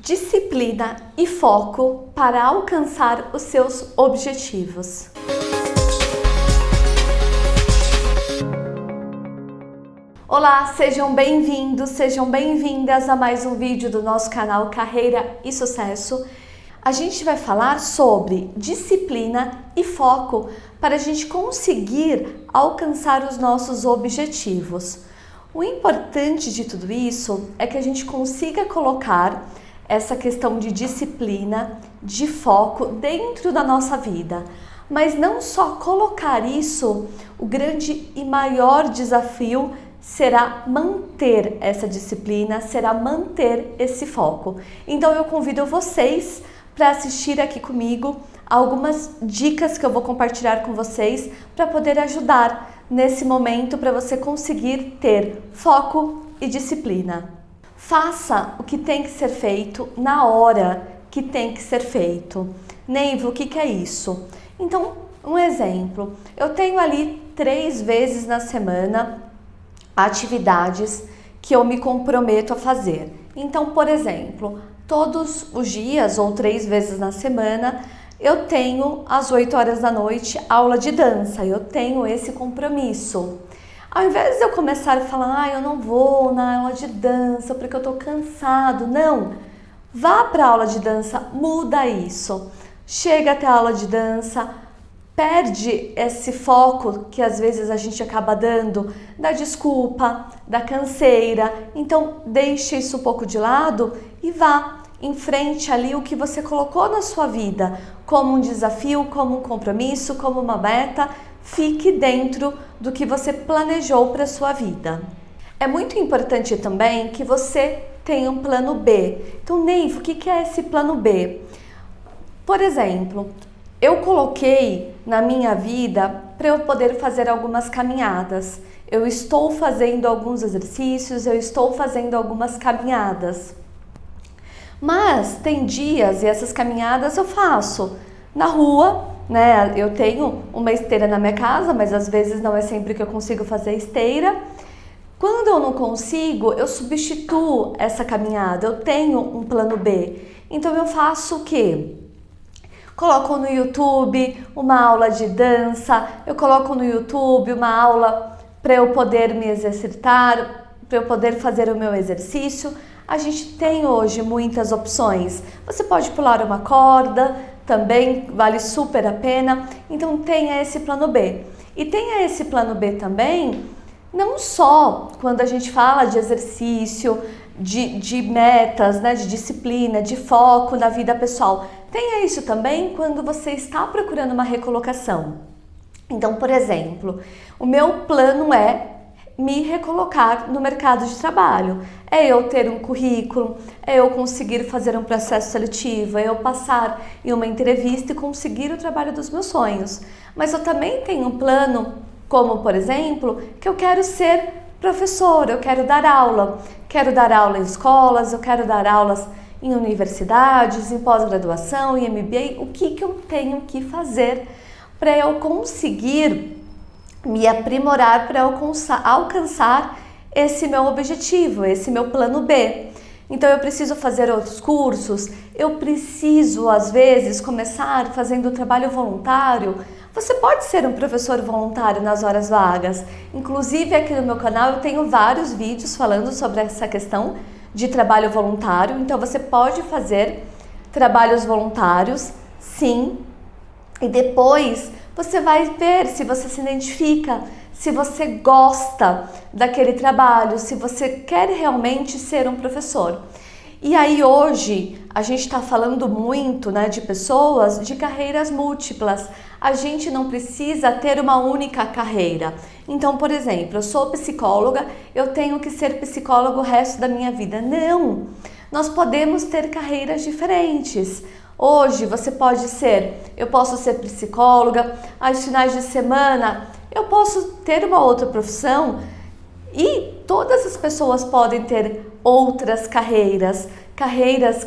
disciplina e foco para alcançar os seus objetivos. Olá, sejam bem-vindos, sejam bem-vindas a mais um vídeo do nosso canal Carreira e Sucesso. A gente vai falar sobre disciplina e foco para a gente conseguir alcançar os nossos objetivos. O importante de tudo isso é que a gente consiga colocar essa questão de disciplina, de foco dentro da nossa vida. Mas não só colocar isso, o grande e maior desafio será manter essa disciplina, será manter esse foco. Então eu convido vocês para assistir aqui comigo algumas dicas que eu vou compartilhar com vocês para poder ajudar nesse momento para você conseguir ter foco e disciplina. Faça o que tem que ser feito na hora que tem que ser feito. Neiva, o que é isso? Então, um exemplo. Eu tenho ali 3 vezes na semana atividades que eu me comprometo a fazer. Então, por exemplo, todos os dias ou 3 vezes na semana eu tenho às 8 horas da noite aula de dança. Eu tenho esse compromisso. Ao invés de eu começar a falar, eu não vou na aula de dança porque eu tô cansado. Não, vá para a aula de dança, muda isso. Chega até a aula de dança, perde esse foco que às vezes a gente acaba dando da desculpa, da canseira. Então, deixe isso um pouco de lado e vá em frente ali o que você colocou na sua vida como um desafio, como um compromisso, como uma meta. Fique dentro do que você planejou para a sua vida. É muito importante também que você tenha um plano B. Então, Neiva, o que é esse plano B? Por exemplo, eu coloquei na minha vida para eu poder fazer algumas caminhadas. Eu estou fazendo alguns exercícios, eu estou fazendo algumas caminhadas. Mas tem dias, e essas caminhadas eu faço na rua, né? Eu tenho uma esteira na minha casa, mas às vezes não é sempre que eu consigo fazer esteira. Quando eu não consigo, eu substituo essa caminhada, eu tenho um plano B. Então eu faço o quê? Coloco no YouTube uma aula de dança, eu coloco no YouTube uma aula para eu poder me exercitar, para eu poder fazer o meu exercício. A gente tem hoje muitas opções. Você pode pular uma corda, também vale super a pena. Então tenha esse plano B. E tenha esse plano B também, não só quando a gente fala de exercício, de metas, né, de disciplina, de foco na vida pessoal. Tenha isso também quando você está procurando uma recolocação. Então, por exemplo, o meu plano é me recolocar no mercado de trabalho. É eu ter um currículo, é eu conseguir fazer um processo seletivo, é eu passar em uma entrevista e conseguir o trabalho dos meus sonhos. Mas eu também tenho um plano, como por exemplo, que eu quero ser professora, eu quero dar aula em escolas, eu quero dar aulas em universidades, em pós-graduação, em MBA. O que eu tenho que fazer para eu conseguir me aprimorar para alcançar esse meu objetivo, esse meu plano B. Então eu preciso fazer outros cursos, eu preciso às vezes começar fazendo trabalho voluntário. Você pode ser um professor voluntário nas horas vagas. Inclusive aqui no meu canal eu tenho vários vídeos falando sobre essa questão de trabalho voluntário. Então você pode fazer trabalhos voluntários, sim, e depois você vai ver se você se identifica, se você gosta daquele trabalho, se você quer realmente ser um professor. E aí hoje a gente está falando muito, né, de pessoas de carreiras múltiplas. A gente não precisa ter uma única carreira. Então, por exemplo, eu sou psicóloga, eu tenho que ser psicóloga o resto da minha vida. Não! Nós podemos ter carreiras diferentes. Hoje você pode ser, eu posso ser psicóloga, aos finais de semana eu posso ter uma outra profissão e todas as pessoas podem ter outras carreiras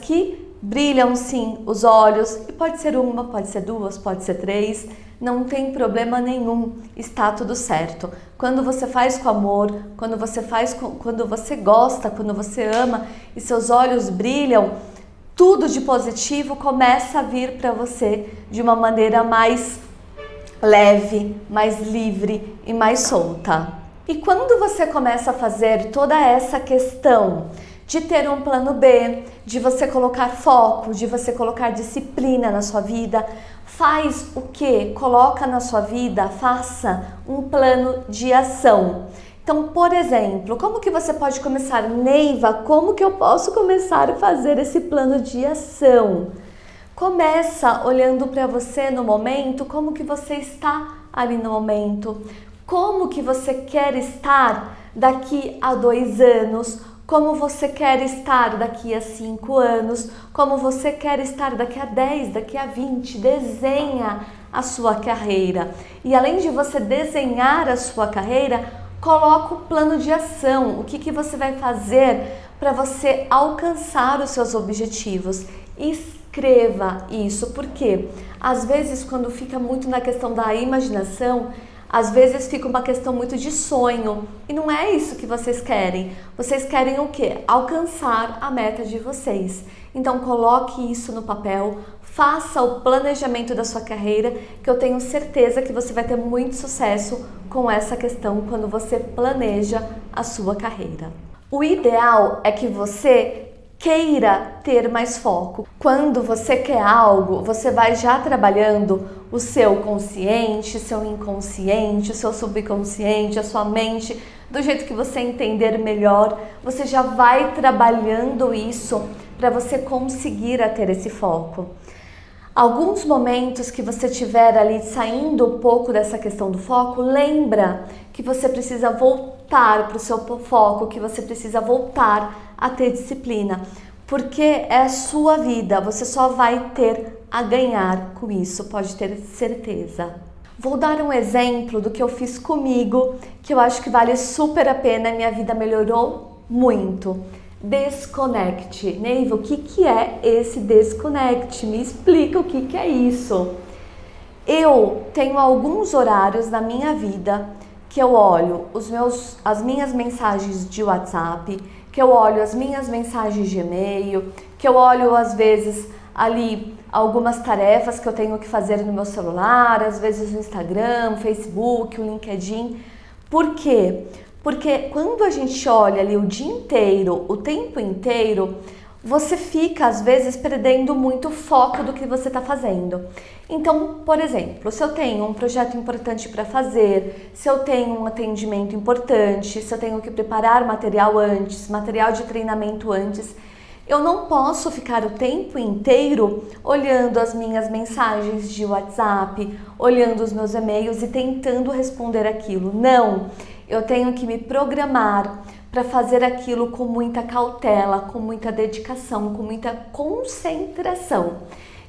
que brilham sim os olhos, e pode ser uma, pode ser 2, pode ser 3, não tem problema nenhum, está tudo certo. Quando você faz com amor, quando você gosta, quando você ama e seus olhos brilham, tudo de positivo começa a vir para você de uma maneira mais leve, mais livre e mais solta. E quando você começa a fazer toda essa questão de ter um plano B, de você colocar foco, de você colocar disciplina na sua vida, faz o que? Coloca na sua vida, faça um plano de ação. Então, por exemplo, como que você pode começar? Neiva, como que eu posso começar a fazer esse plano de ação? Começa olhando para você no momento, como que você está ali no momento, como que você quer estar daqui a 2 anos, como você quer estar daqui a 5 anos, como você quer estar daqui a 10, daqui a 20, desenha a sua carreira. E além de você desenhar a sua carreira, coloca o plano de ação, o que você vai fazer para você alcançar os seus objetivos. Escreva isso, porque às vezes quando fica muito na questão da imaginação, às vezes fica uma questão muito de sonho e não é isso que vocês querem. Vocês querem o quê? Alcançar a meta de vocês. Então coloque isso no papel, faça o planejamento da sua carreira, que eu tenho certeza que você vai ter muito sucesso com essa questão quando você planeja a sua carreira. O ideal é que você queira ter mais foco. Quando você quer algo, você vai já trabalhando o seu consciente, seu inconsciente, o seu subconsciente, a sua mente, do jeito que você entender melhor, você já vai trabalhando isso para você conseguir ter esse foco. Alguns momentos que você tiver ali saindo um pouco dessa questão do foco, lembra que você precisa voltar para o seu foco, que você precisa voltar a ter disciplina, porque é a sua vida, você só vai ter a ganhar com isso, pode ter certeza. Vou dar um exemplo do que eu fiz comigo, que eu acho que vale super a pena, minha vida melhorou muito. Desconecte. Neiva, o que é esse desconecte? Me explica o que é isso. Eu tenho alguns horários na minha vida que eu olho as minhas mensagens de WhatsApp, que eu olho as minhas mensagens de e-mail, que eu olho às vezes ali algumas tarefas que eu tenho que fazer no meu celular, às vezes no Instagram, Facebook, o LinkedIn. Por quê? Porque quando a gente olha ali o dia inteiro, o tempo inteiro, você fica às vezes perdendo muito foco do que você está fazendo. Então, por exemplo, se eu tenho um projeto importante para fazer, se eu tenho um atendimento importante, se eu tenho que preparar material antes, material de treinamento antes, eu não posso ficar o tempo inteiro olhando as minhas mensagens de WhatsApp, olhando os meus e-mails e tentando responder aquilo. Não! Eu tenho que me programar para fazer aquilo com muita cautela, com muita dedicação, com muita concentração.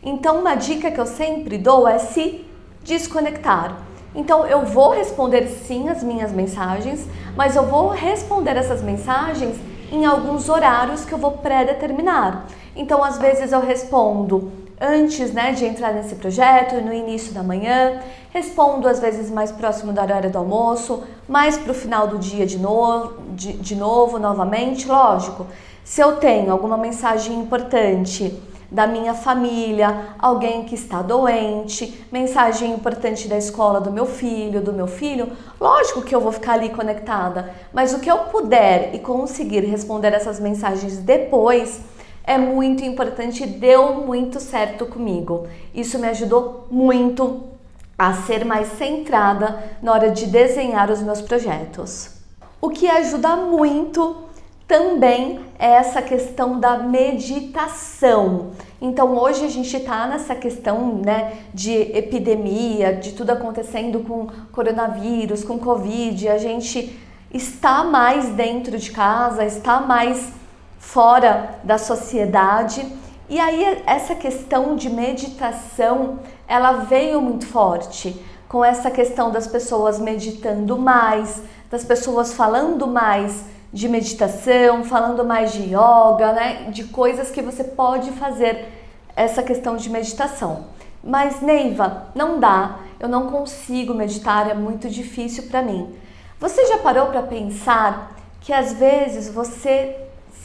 Então, uma dica que eu sempre dou é se desconectar. Então, eu vou responder sim as minhas mensagens, mas eu vou responder essas mensagens em alguns horários que eu vou pré-determinar. Então, às vezes eu respondo antes, de entrar nesse projeto, no início da manhã, respondo às vezes mais próximo da hora do almoço, mais para o final do dia de novo, novamente, lógico. Se eu tenho alguma mensagem importante da minha família, alguém que está doente, mensagem importante da escola do meu filho, lógico que eu vou ficar ali conectada, mas o que eu puder e conseguir responder essas mensagens depois é muito importante, deu muito certo comigo. Isso me ajudou muito a ser mais centrada na hora de desenhar os meus projetos. O que ajuda muito também é essa questão da meditação. Então hoje a gente está nessa questão de epidemia, de tudo acontecendo com coronavírus, com Covid, a gente está mais dentro de casa, está mais fora da sociedade. E aí essa questão de meditação, ela veio muito forte com essa questão das pessoas meditando mais, das pessoas falando mais de meditação, falando mais de yoga, de coisas que você pode fazer essa questão de meditação. Mas Neiva, não dá, eu não consigo meditar, é muito difícil para mim. Você já parou para pensar que às vezes você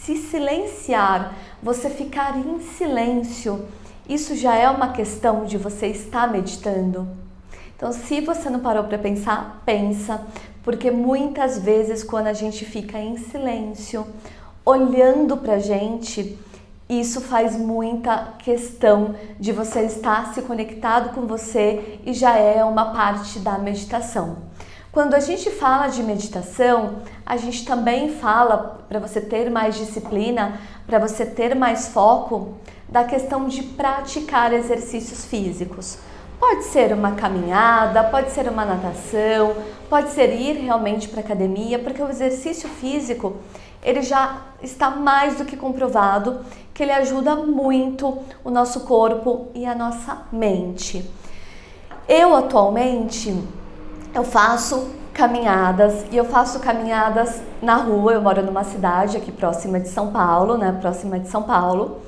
se silenciar, você ficar em silêncio, isso já é uma questão de você estar meditando. Então, se você não parou para pensar, pensa, porque muitas vezes quando a gente fica em silêncio, olhando pra gente, isso faz muita questão de você estar se conectado com você e já é uma parte da meditação. Quando a gente fala de meditação, a gente também fala, para você ter mais disciplina, para você ter mais foco, da questão de praticar exercícios físicos. Pode ser uma caminhada, pode ser uma natação, pode ser ir realmente para a academia, porque o exercício físico, ele já está mais do que comprovado que ele ajuda muito o nosso corpo e a nossa mente. Eu atualmente, eu faço caminhadas e eu faço caminhadas na rua. Eu moro numa cidade aqui próxima de São Paulo, próxima de São Paulo.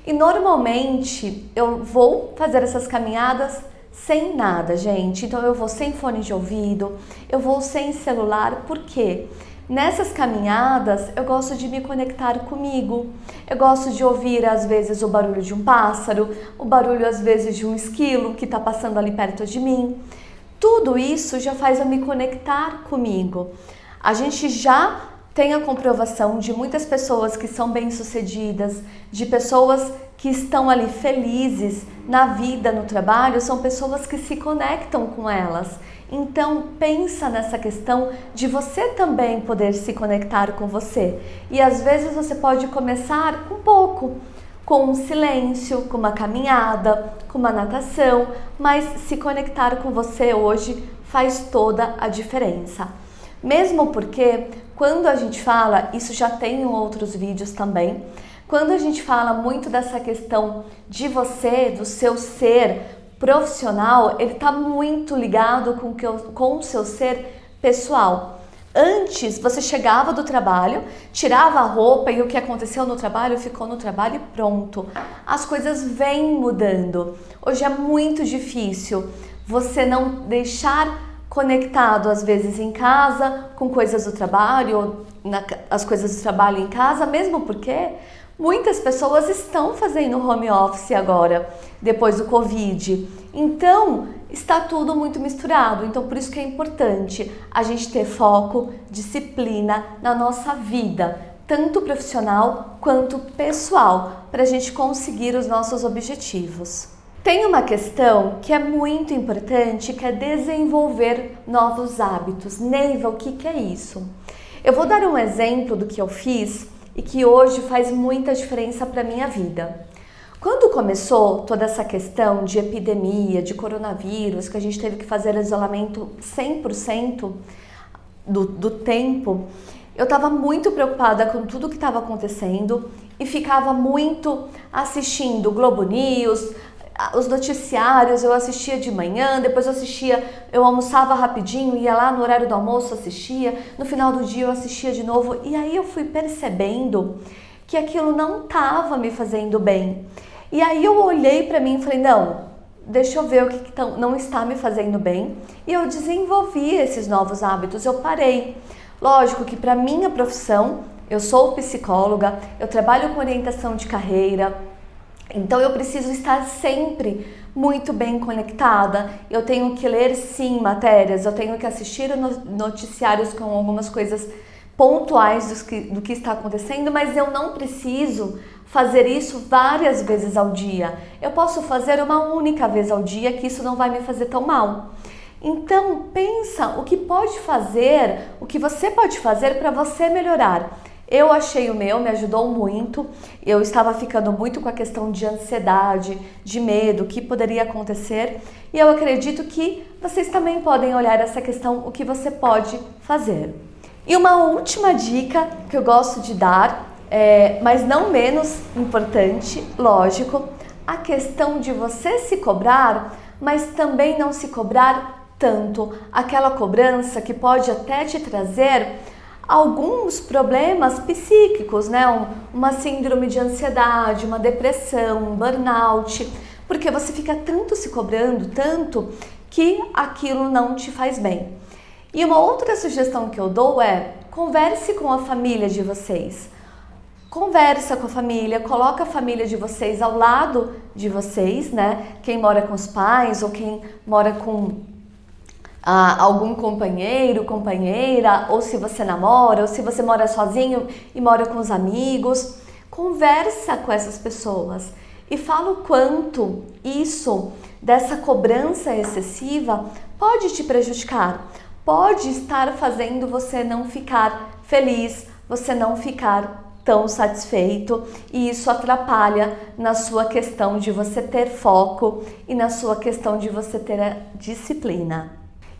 E normalmente eu vou fazer essas caminhadas sem nada, gente. Então eu vou sem fone de ouvido, eu vou sem celular, por quê? Nessas caminhadas eu gosto de me conectar comigo, eu gosto de ouvir às vezes o barulho de um pássaro, o barulho às vezes de um esquilo que está passando ali perto de mim. Tudo isso já faz eu me conectar comigo. A gente já tem a comprovação de muitas pessoas que são bem-sucedidas, de pessoas que estão ali felizes na vida, no trabalho, são pessoas que se conectam com elas. Então pensa nessa questão de você também poder se conectar com você. E às vezes você pode começar um pouco, com um silêncio, com uma caminhada, com uma natação, mas se conectar com você hoje faz toda a diferença. Mesmo porque quando a gente fala, isso já tem em outros vídeos também, quando a gente fala muito dessa questão de você, do seu ser profissional, ele está muito ligado com o seu ser pessoal. Antes, você chegava do trabalho, tirava a roupa e o que aconteceu no trabalho ficou no trabalho e pronto. As coisas vêm mudando. Hoje é muito difícil você não deixar conectado, às vezes, em casa, com coisas do trabalho, as coisas do trabalho em casa, mesmo porque muitas pessoas estão fazendo home office agora, depois do Covid. Então, está tudo muito misturado. Então, por isso que é importante a gente ter foco, disciplina na nossa vida, tanto profissional quanto pessoal, para a gente conseguir os nossos objetivos. Tem uma questão que é muito importante, que é desenvolver novos hábitos. Neiva, o que é isso? Eu vou dar um exemplo do que eu fiz e que hoje faz muita diferença para a minha vida. Quando começou toda essa questão de epidemia, de coronavírus, que a gente teve que fazer isolamento 100% do tempo, eu estava muito preocupada com tudo que estava acontecendo e ficava muito assistindo o Globo News, os noticiários. Eu assistia de manhã, depois eu almoçava rapidinho, ia lá no horário do almoço, assistia, no final do dia eu assistia de novo, e aí eu fui percebendo que aquilo não estava me fazendo bem. E aí eu olhei para mim e falei, não, deixa eu ver o que não está me fazendo bem, e eu desenvolvi esses novos hábitos, eu parei. Lógico que para minha profissão, eu sou psicóloga, eu trabalho com orientação de carreira, então eu preciso estar sempre muito bem conectada. Eu tenho que ler sim matérias, eu tenho que assistir noticiários com algumas coisas pontuais do que está acontecendo, mas eu não preciso fazer isso várias vezes ao dia. Eu posso fazer uma única vez ao dia, que isso não vai me fazer tão mal. Então pensa o que você pode fazer para você melhorar. Eu achei o meu, me ajudou muito. Eu estava ficando muito com a questão de ansiedade, de medo, o que poderia acontecer. E eu acredito que vocês também podem olhar essa questão, o que você pode fazer. E uma última dica que eu gosto de dar, mas não menos importante, lógico, a questão de você se cobrar, mas também não se cobrar tanto. Aquela cobrança que pode até te trazer alguns problemas psíquicos, uma síndrome de ansiedade, uma depressão, um burnout, porque você fica tanto se cobrando, tanto, que aquilo não te faz bem. E uma outra sugestão que eu dou é, converse com a família de vocês. Conversa com a família, coloca a família de vocês ao lado de vocês, né? Quem mora com os pais ou quem mora com algum companheiro, companheira, ou se você namora, ou se você mora sozinho e mora com os amigos. Conversa com essas pessoas e fala o quanto isso, dessa cobrança excessiva, pode te prejudicar, pode estar fazendo você não ficar feliz, você não ficar tão satisfeito, e isso atrapalha na sua questão de você ter foco e na sua questão de você ter a disciplina.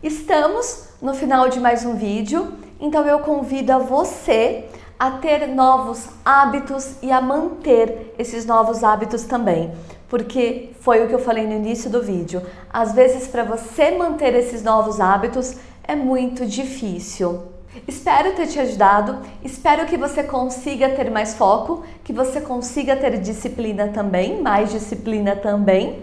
Estamos no final de mais um vídeo, então eu convido a você a ter novos hábitos e a manter esses novos hábitos também, porque foi o que eu falei no início do vídeo. Às vezes, para você manter esses novos hábitos é muito difícil. Espero ter te ajudado, espero que você consiga ter mais foco, que você consiga ter disciplina também, mais disciplina também.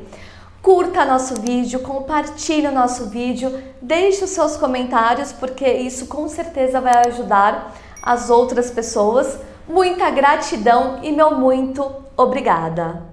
Curta nosso vídeo, compartilhe o nosso vídeo, deixe os seus comentários, porque isso com certeza vai ajudar as outras pessoas. Muita gratidão e meu muito obrigada!